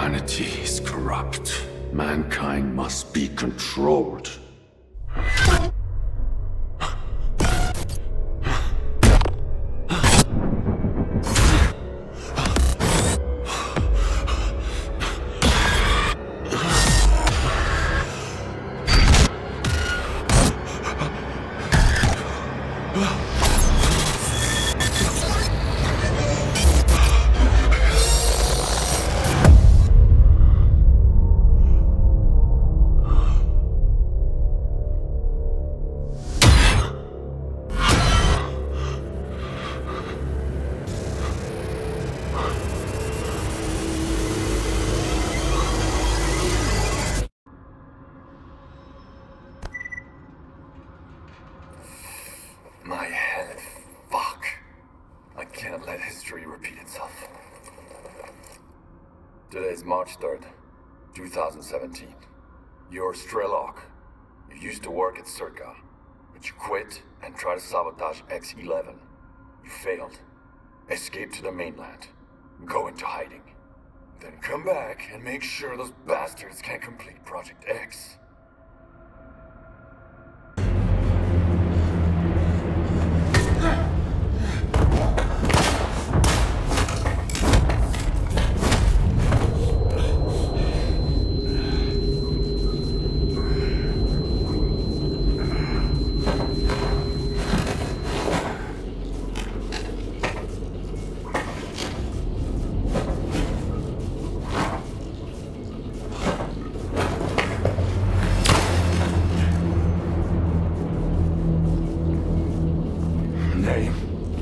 Humanity is corrupt. Mankind must be controlled. My head. Fuck. I can't let history repeat itself. Today's March 3rd, 2017. You're Strelok. You used to work at Circa, but you quit and tried to sabotage X-11. You failed. Escape to the mainland. Go into hiding. Then come back and make sure those bastards can't complete Project X.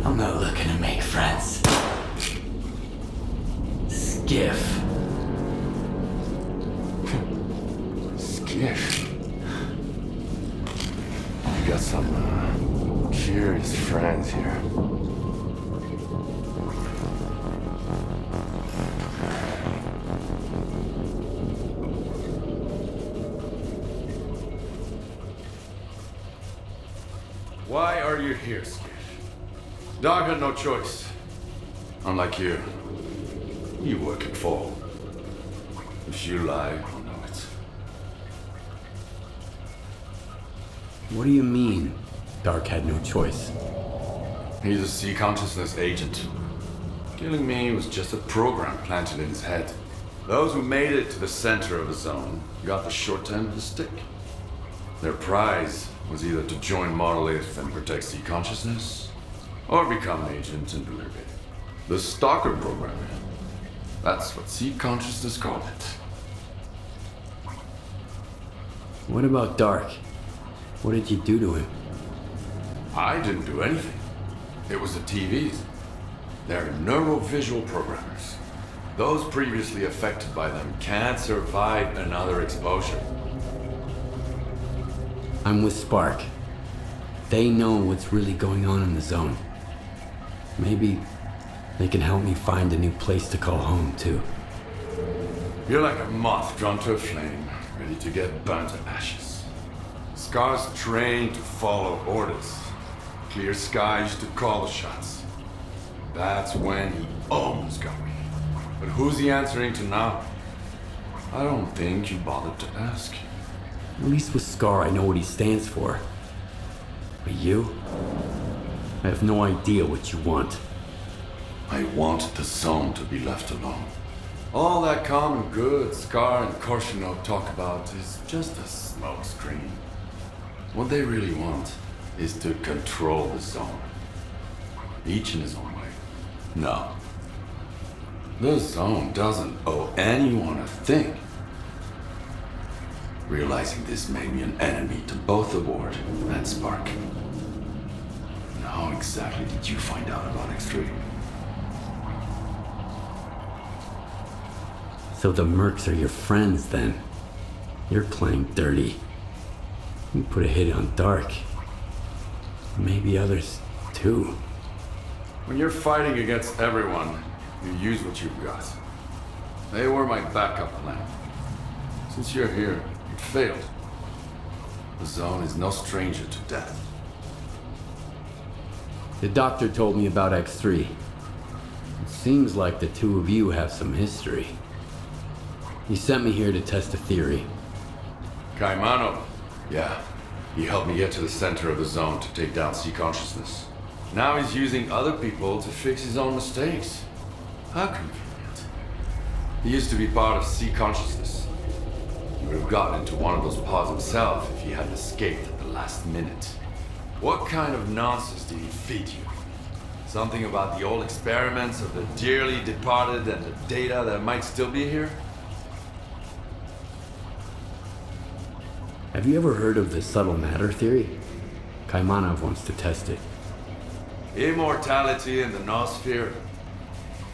I'm not looking to make friends. Skif. Skif. You got some curious friends here. Why are you here, Skif? Dog had no choice. Unlike you. You work it for. If you lie, I'll know it. What do you mean, Dark had no choice? He's a sea consciousness agent. Killing me was just a program planted in his head. Those who made it to the center of the zone got the short end of the stick. Their prize was either to join Monolith and protect sea consciousness, or become agents and deliver it. The Stalker program. That's what sea consciousness called it. What about Dark? What did you do to him? I didn't do anything. It was the TVs. They're neurovisual programmers. Those previously affected by them can't survive another exposure. I'm with Spark. They know what's really going on in the zone. Maybe they can help me find a new place to call home, too. You're like a moth drawn to a flame, ready to get burnt to ashes. Scar's trained to follow orders. Clear skies to call the shots. That's when he almost got me. But who's he answering to now? I don't think you bothered to ask. At least with Scar, I know what he stands for. But you? I have no idea what you want. I want the zone to be left alone. All that common good Scar and Korshunov talk about is just a smokescreen. What they really want is to control the zone. Each in his own way. No. The zone doesn't owe anyone a thing. Realizing this made me an enemy to both the Board and Spark. And how exactly did you find out about X3? So the mercs are your friends, then? You're playing dirty. You put a hit on Dark. Maybe others, too. When you're fighting against everyone, you use what you've got. They were my backup plan. Since you're here, it failed. The zone is no stranger to death. The doctor told me about X3. It seems like the two of you have some history. You sent me here to test a theory. Caimano. Yeah. He helped me get to the center of the zone to take down sea consciousness. Now he's using other people to fix his own mistakes. How convenient. He used to be part of sea consciousness. He would have gotten into one of those pods himself if he hadn't escaped at the last minute. What kind of nonsense did he feed you? Something about the old experiments of the dearly departed and the data that might still be here? Have you ever heard of the subtle matter theory? Kaimanov wants to test it. Immortality in the noosphere.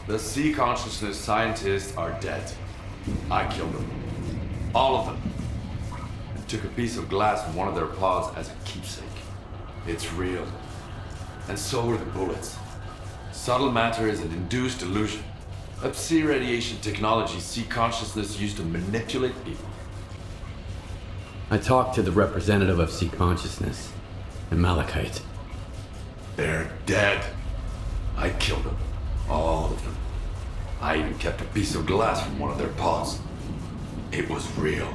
The sea consciousness scientists are dead. I killed them. All of them. And took a piece of glass from one of their pods as a keepsake. It's real. And so are the bullets. Subtle matter is an induced illusion. A psi radiation technology sea consciousness used to manipulate people. I talked to the representative of sea consciousness, and Malachite. They're dead. I killed them. All of them. I even kept a piece of glass from one of their pods. It was real.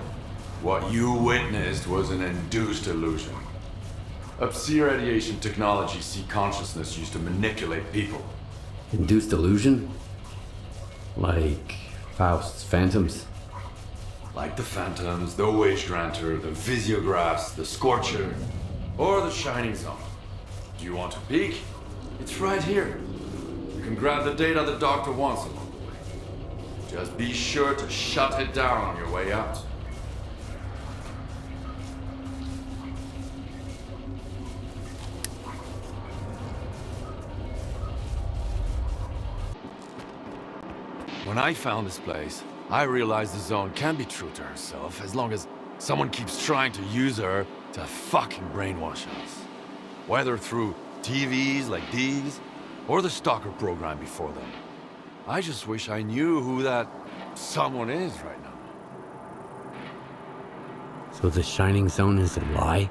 What you witnessed was an induced illusion. A psi radiation technology sea consciousness used to manipulate people. Induced illusion? Like Faust's phantoms? Like the Phantoms, the Wage Granter, the Visiographs, the Scorcher, or the Shining Zone. Do you want to peek? It's right here. You can grab the data the doctor wants along the way. Just be sure to shut it down on your way out. When I found this place, I realized the Zone can be true to herself as long as someone keeps trying to use her to fucking brainwash us. Whether through TVs like these, or the Stalker program before them. I just wish I knew who that someone is right now. So the Shining Zone is a lie?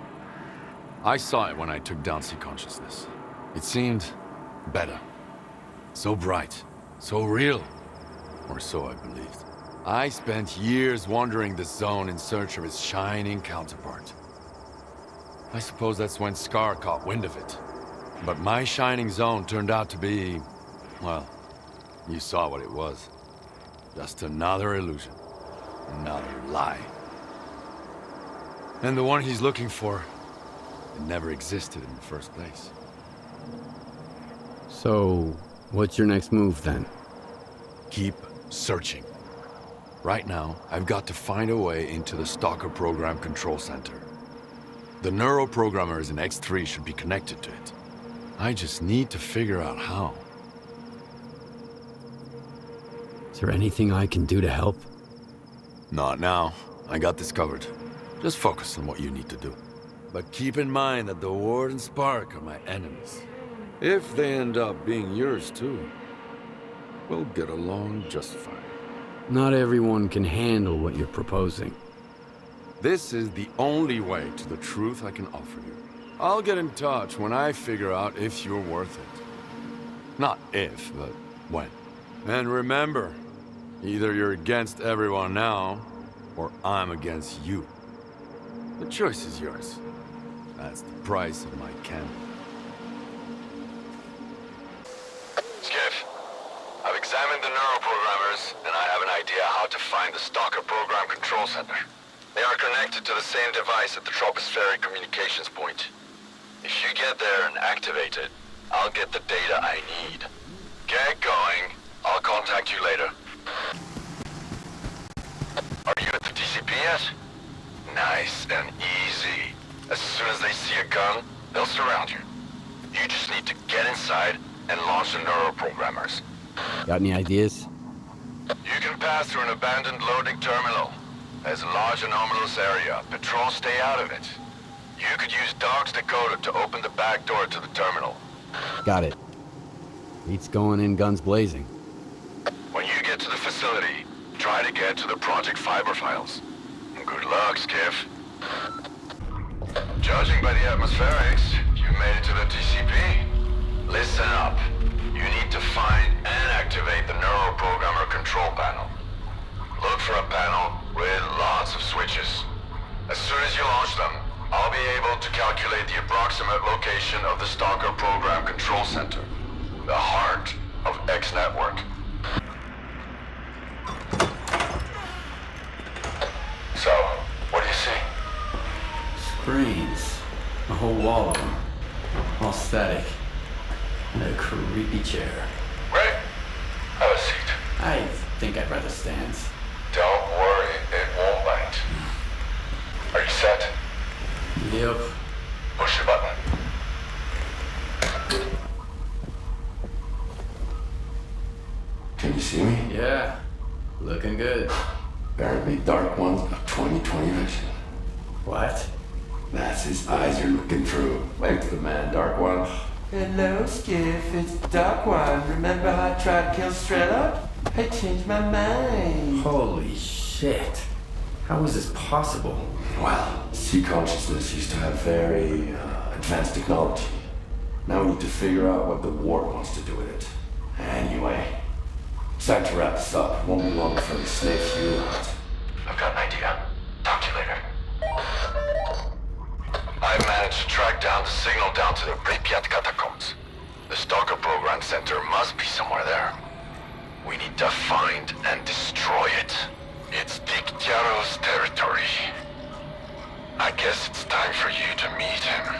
I saw it when I took down sea consciousness. It seemed better. So bright. So real. Or so I believed. I spent years wandering the Zone in search of its shining counterpart. I suppose that's when Scar caught wind of it. But my Shining Zone turned out to be... well, you saw what it was. Just another illusion. Another lie. And the one he's looking for, it never existed in the first place. So, what's your next move then? Keep searching. Right now, I've got to find a way into the Stalker program control center. The neuroprogrammers in X3 should be connected to it. I just need to figure out how. Is there anything I can do to help? Not now. I got this covered. Just focus on what you need to do. But keep in mind that the Ward and Spark are my enemies. If they end up being yours too, we'll get along just fine. Not everyone can handle what you're proposing. This is the only way to the truth I can offer you. I'll get in touch when I figure out if you're worth it. Not if, but when. And remember, either you're against everyone now, or I'm against you. The choice is yours. That's the price of my candor. Skif, I've examined the neuroprogrammers, and I have an idea how to find the Stalker program control center. They are connected to the same device at the tropospheric communications point. If you get there and activate it, I'll get the data I need. Get going. I'll contact you later. Are you at the TCP yet? Nice and easy. As soon as they see a gun, they'll surround you. You just need to get inside and launch the neuroprogrammers. Got any ideas? You can pass through an abandoned loading terminal. There's a large anomalous area. Patrols stay out of it. You could use Dog's decoder to open the back door to the terminal. Got it. Beats going in guns blazing. When you get to the facility, try to get to the Project Fiber files. Good luck, Skif. Judging by the atmospherics, you made it to the TCP. Listen up. You need to find and activate the neuroprogrammer control panel. Look for a panel with lots of switches. As soon as you launch them, I'll be able to calculate the approximate location of the Stalker Program Control Center, the heart of X Network. So, what do you see? Screens. A whole wall of them. All static. And a creepy chair. Ray, have a seat. I think I'd rather stand. Don't worry, it won't bite. Are you set? Yep. Push the button. Can you see me? Yeah. Looking good. Apparently Dark One's got 20/20 vision. What? That's his eyes you're looking through. Wave to the man, Dark One. Hello, Skif. It's Dark One. Remember how I tried to kill Strelok? I changed my mind. Holy shit. How is this possible? Well, sea consciousness used to have very advanced technology. Now we need to figure out what the war wants to do with it. Anyway, it's time to wrap this up. Won't be long before we sniff you out. I've got an idea. Talk to you later. I've managed to track down the signal down to the Pripyat catacombs. The Stalker Program Center must be somewhere there. We need to find and destroy it. It's Dictyaro's territory. I guess it's time for you to meet him.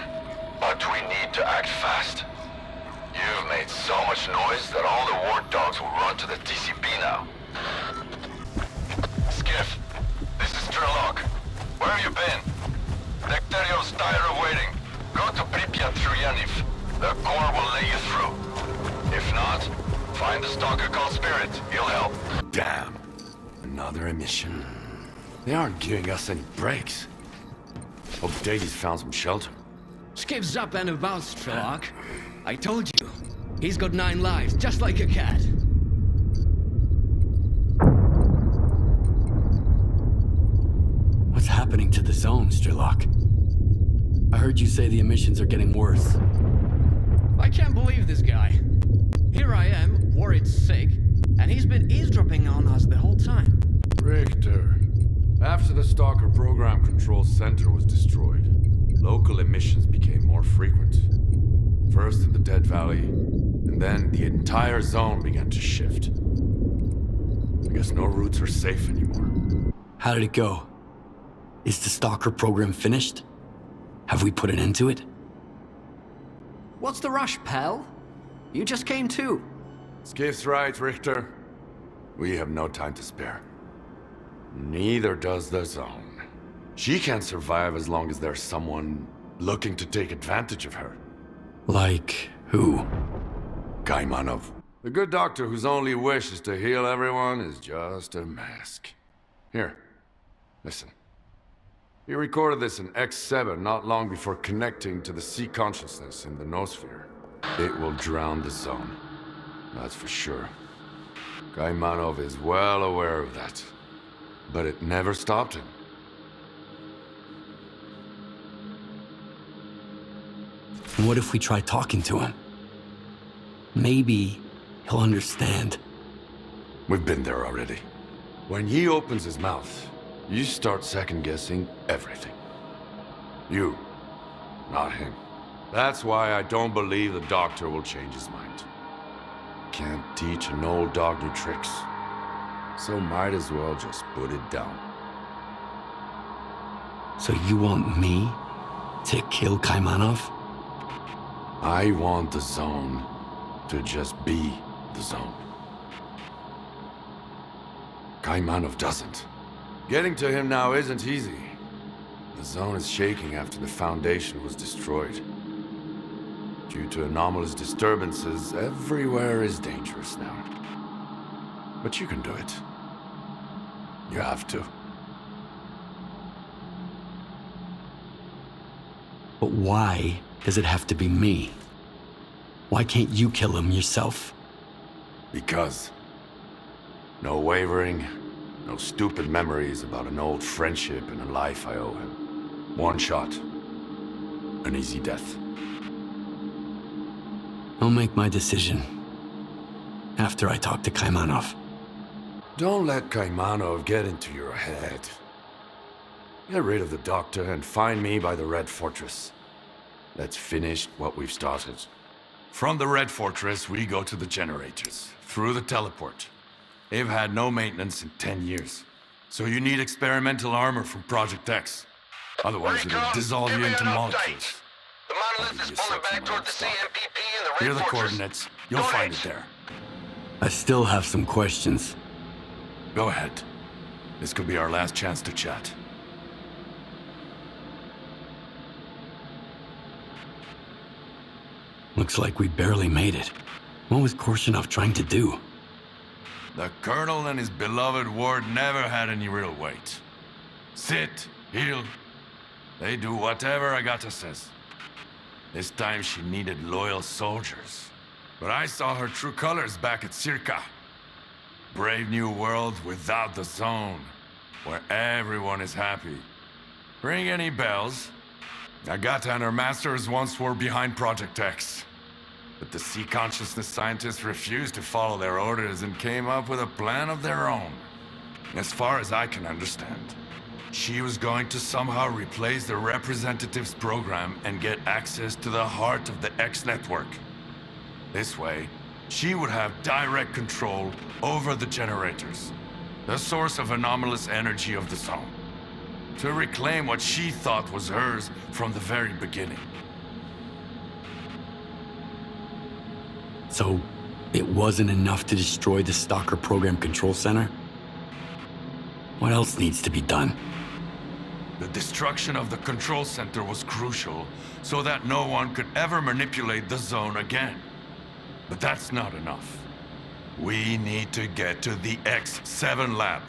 But we need to act fast. You've made so much noise that all the war dogs will run to the TCP now. Skif, this is Strelok. Where have you been? Dictярio's tired of waiting. Go to Pripyat through Yaniv. The Corps will let you through. If not, find the Stalker called Spirit. He'll help. Damn. Another emission. They aren't giving us any breaks. Hope Davy's found some shelter. Skif's up and about, Strelok. I told you. He's got 9 lives, just like a cat. What's happening to the zone, Strelok? I heard you say the emissions are getting worse. I can't believe this guy. Here I am, worried sick, and he's been eavesdropping on us the whole time. Richter, after the Stalker Program Control Center was destroyed, local emissions became more frequent. First in the Dead Valley, and then the entire zone began to shift. I guess no routes are safe anymore. How did it go? Is the Stalker program finished? Have we put an end to it? What's the rush, pal? You just came to. Skif's right, Richter. We have no time to spare. Neither does the zone. She can't survive as long as there's someone looking to take advantage of her. Like who? Kaimanov. The good doctor whose only wish is to heal everyone is just a mask. Here, listen. He recorded this in X7 not long before connecting to the sea consciousness in the noosphere. It will drown the zone. That's for sure. Kaimanov is well aware of that. But it never stopped him. And what if we try talking to him? Maybe he'll understand. We've been there already. When he opens his mouth, you start second-guessing everything. You, not him. That's why I don't believe the doctor will change his mind. Can't teach an old dog new tricks. So might as well just put it down. So you want me to kill Kaimanov? I want the zone to just be the zone. Kaimanov doesn't. Getting to him now isn't easy. The zone is shaking after the Foundation was destroyed. Due to anomalous disturbances, everywhere is dangerous now. But you can do it. You have to. But why does it have to be me? Why can't you kill him yourself? Because. No wavering, no stupid memories about an old friendship and a life I owe him. One shot. An easy death. I'll make my decision after I talk to Kaimanov. Don't let Kaimanov get into your head. Get rid of the doctor and find me by the Red Fortress. Let's finish what we've started. From the Red Fortress, we go to the generators, through the teleport. They've had no maintenance in 10 years. So you need experimental armor from Project X. Otherwise it'll dissolve you into molecules. The Monolith is pulling back toward the CMPP and the Red Here are the Fortress. coordinates. You'll find it there. I still have some questions. Go ahead. This could be our last chance to chat. Looks like we barely made it. What was Korshinov trying to do? The Colonel and his beloved ward never had any real weight. Sit, heal. They do whatever Agata says. This time she needed loyal soldiers. But I saw her true colors back at Circa. Brave new world without the zone, where everyone is happy. Ring any bells? Agata and her masters once were behind Project X. But the sea consciousness scientists refused to follow their orders and came up with a plan of their own. As far as I can understand, she was going to somehow replace the representatives program and get access to the heart of the X network. This way, she would have direct control over the generators, the source of anomalous energy of the zone, to reclaim what she thought was hers from the very beginning. So, it wasn't enough to destroy the Stalker Program Control Center? What else needs to be done? The destruction of the control center was crucial, so that no one could ever manipulate the zone again. But that's not enough. We need to get to the X7 lab.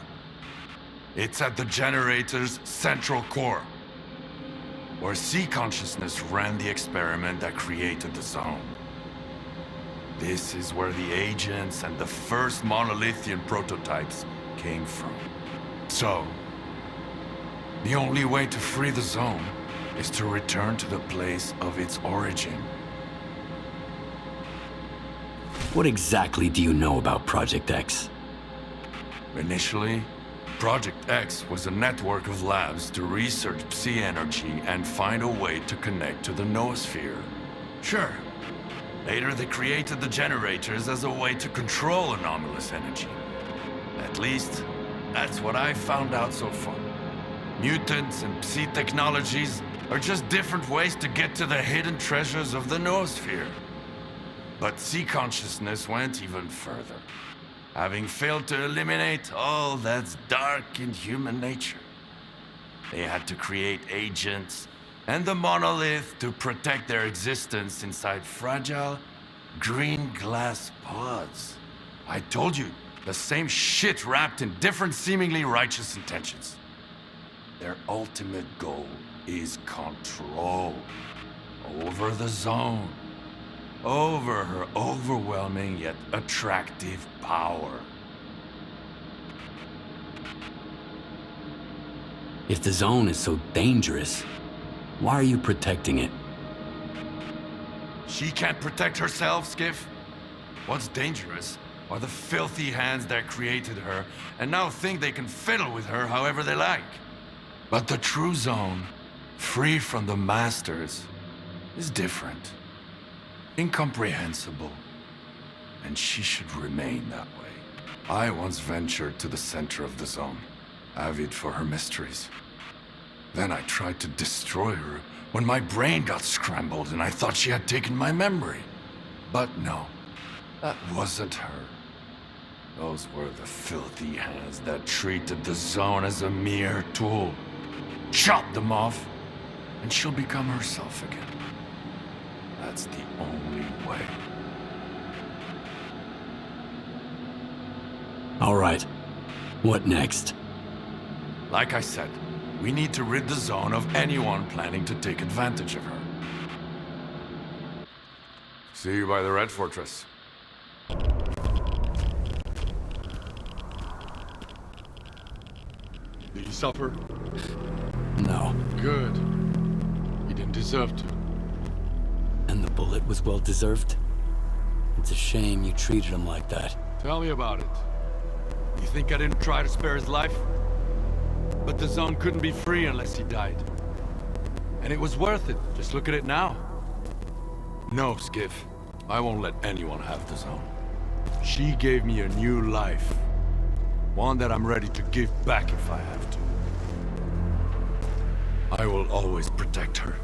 It's at the generator's central core, where sea consciousness ran the experiment that created the zone. This is where the agents and the first Monolithian prototypes came from. So, the only way to free the zone is to return to the place of its origin. What exactly do you know about Project X? Initially, Project X was a network of labs to research psi energy and find a way to connect to the noosphere. Sure. Later, they created the generators as a way to control anomalous energy. At least, that's what I've found out so far. Mutants and psi technologies are just different ways to get to the hidden treasures of the noosphere. But sea consciousness went even further, having failed to eliminate all that's dark in human nature. They had to create agents and the Monolith to protect their existence inside fragile, green glass pods. I told you, the same shit wrapped in different seemingly righteous intentions. Their ultimate goal is control over the zone, over her overwhelming yet attractive power. If the zone is so dangerous, why are you protecting it? She can't protect herself, Skif. What's dangerous are the filthy hands that created her and now think they can fiddle with her however they like. But the true zone, free from the masters, is different, incomprehensible, and she should remain that way. I once ventured to the center of the zone, avid for her mysteries. Then I tried to destroy her when my brain got scrambled and I thought she had taken my memory. But no, that wasn't her. Those were the filthy hands that treated the zone as a mere tool. Chop them off, and she'll become herself again. That's the only way. All right. What next? Like I said, we need to rid the zone of anyone planning to take advantage of her. See you by the Red Fortress. Did he suffer? No. Good. He didn't deserve to. And the bullet was well deserved? It's a shame you treated him like that. Tell me about it. You think I didn't try to spare his life? But the zone couldn't be free unless he died. And it was worth it. Just look at it now. No, Skif. I won't let anyone have the zone. She gave me a new life. One that I'm ready to give back if I have to. I will always protect her.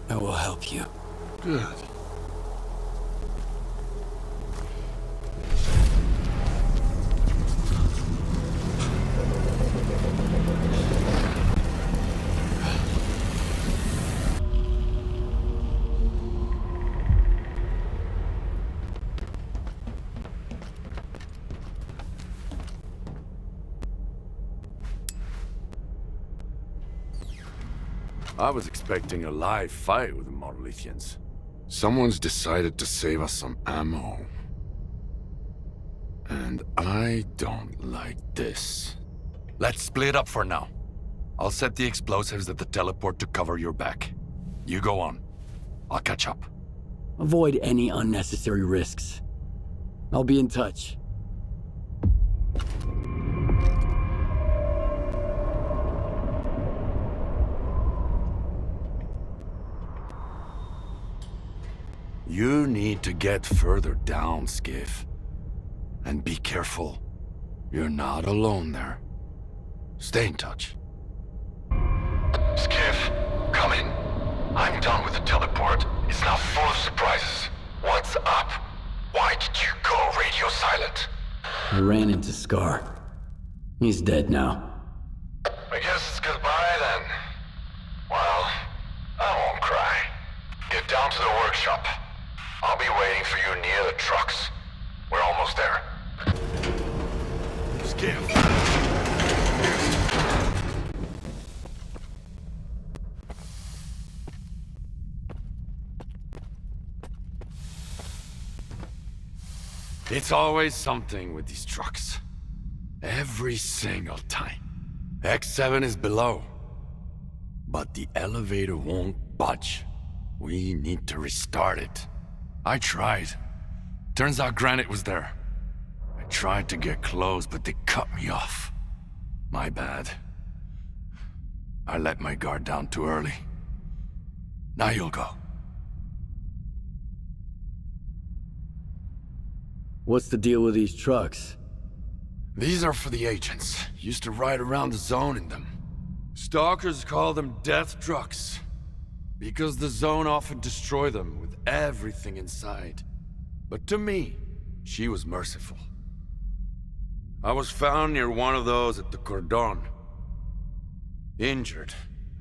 I will help you. Good. I was expecting a live fight with the Monolithians. Someone's decided to save us some ammo. And I don't like this. Let's split up for now. I'll set the explosives at the teleport to cover your back. You go on. I'll catch up. Avoid any unnecessary risks. I'll be in touch. You need to get further down, Skif. And be careful. You're not alone there. Stay in touch. Skif, come in. I'm done with the teleport. It's now full of surprises. What's up? Why did you go radio silent? I ran into Scar. He's dead now. I guess it's goodbye then. Well, I won't cry. Get down to the workshop. I'll be waiting for you near the trucks. We're almost there. Skif! It's always something with these trucks. Every single time. X7 is below. But the elevator won't budge. We need to restart it. I tried. Turns out Granite was there. I tried to get close, but they cut me off. My bad. I let my guard down too early. Now you'll go. What's the deal with these trucks? These are for the agents. Used to ride around the zone in them. Stalkers call them death trucks. Because the zone often destroy them with everything inside. But to me, she was merciful. I was found near one of those at the cordon. Injured.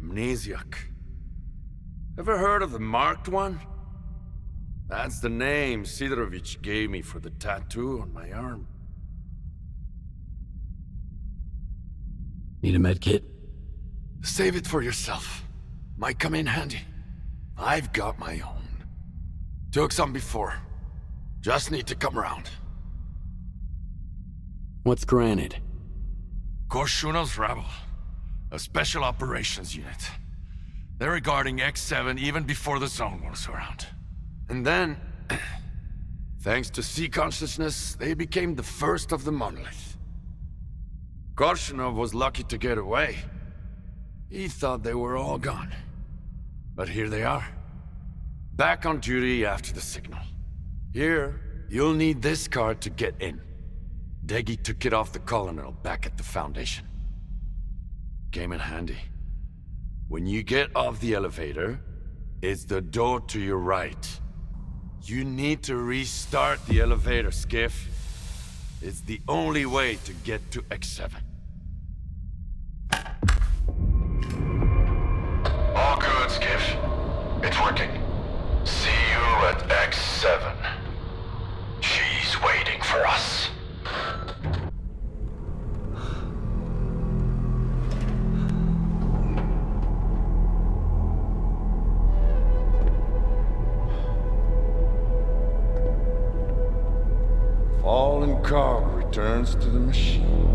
Amnesiac. Ever heard of the marked one? That's the name Sidorovich gave me for the tattoo on my arm. Need a med kit? Save it for yourself. Might come in handy. I've got my own. Took some before. Just need to come around. What's Granite? Korshunov's rabble. A special operations unit. They're regarding X7 even before the zone was around. And then, thanks to sea consciousness, they became the first of the Monolith. Korshunov was lucky to get away. He thought they were all gone. But here they are. Back on duty after the signal. Here, you'll need this card to get in. Deggy took it off the colonel back at the Foundation. Came in handy. When you get off the elevator, it's the door to your right. You need to restart the elevator, Skif. It's the only way to get to X7. All good, Skif. It's working. See you at X7. She's waiting for us. Fallen cog returns to the machine.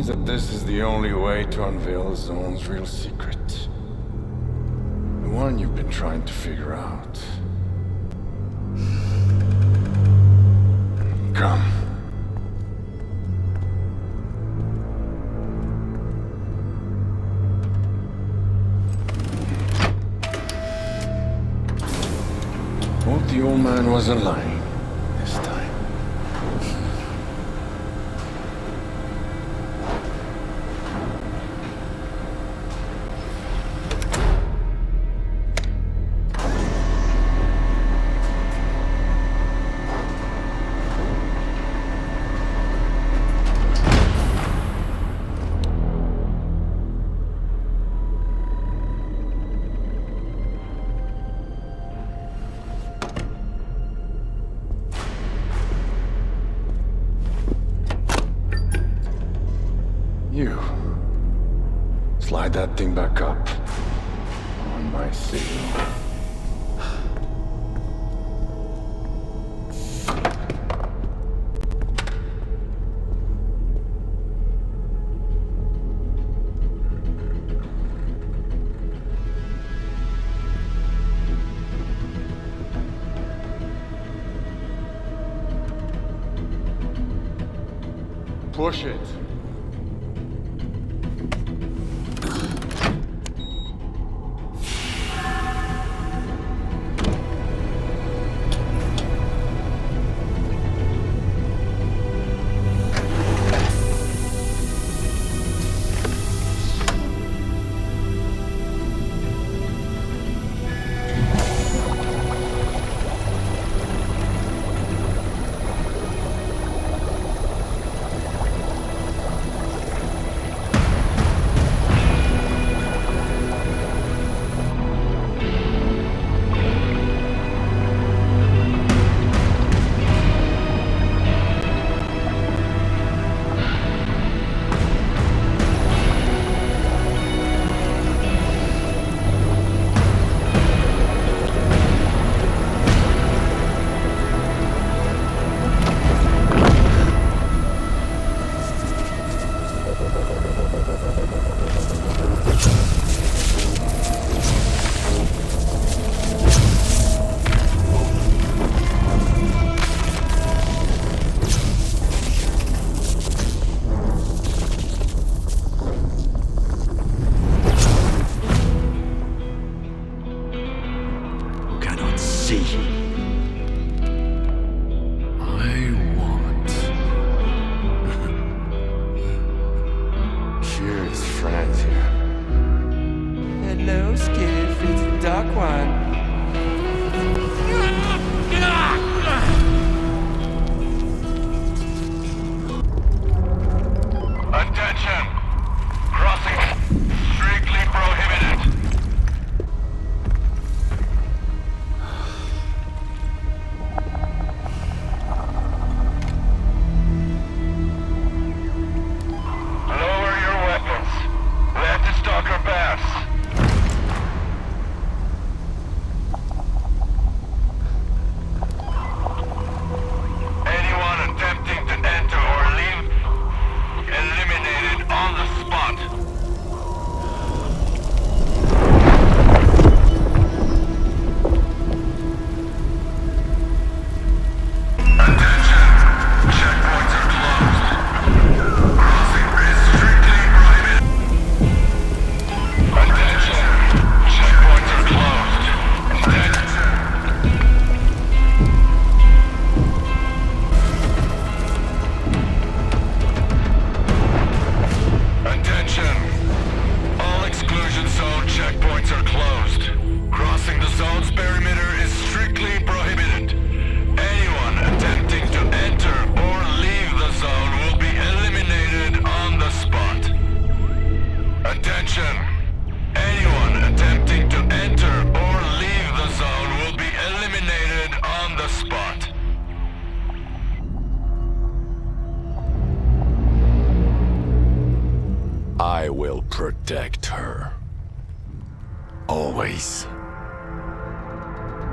that this is the only way to unveil the zone's real secret. The one you've been trying to figure out. Come. Hope the old man wasn't lying this time. You. Slide that thing back up. On my signal. Push it. Hello, Skif. It's the Dark One. Attention! Crossing strictly prohibited. Lower your weapons. Let the Stalker pass. Anyone attempting to enter or leave, eliminated on the spot. Attention! Checkpoints are closed. Crossing is strictly prohibited. Attention! Checkpoints are closed. Attention! All exclusion zone checkpoints are closed. Crossing the zone's perimeter is strictly prohibited. Anyone attempting to enter or leave the zone will be eliminated on the spot. Attention! Anyone attempting to enter or leave the zone will be eliminated on the spot. I will protect her. Always.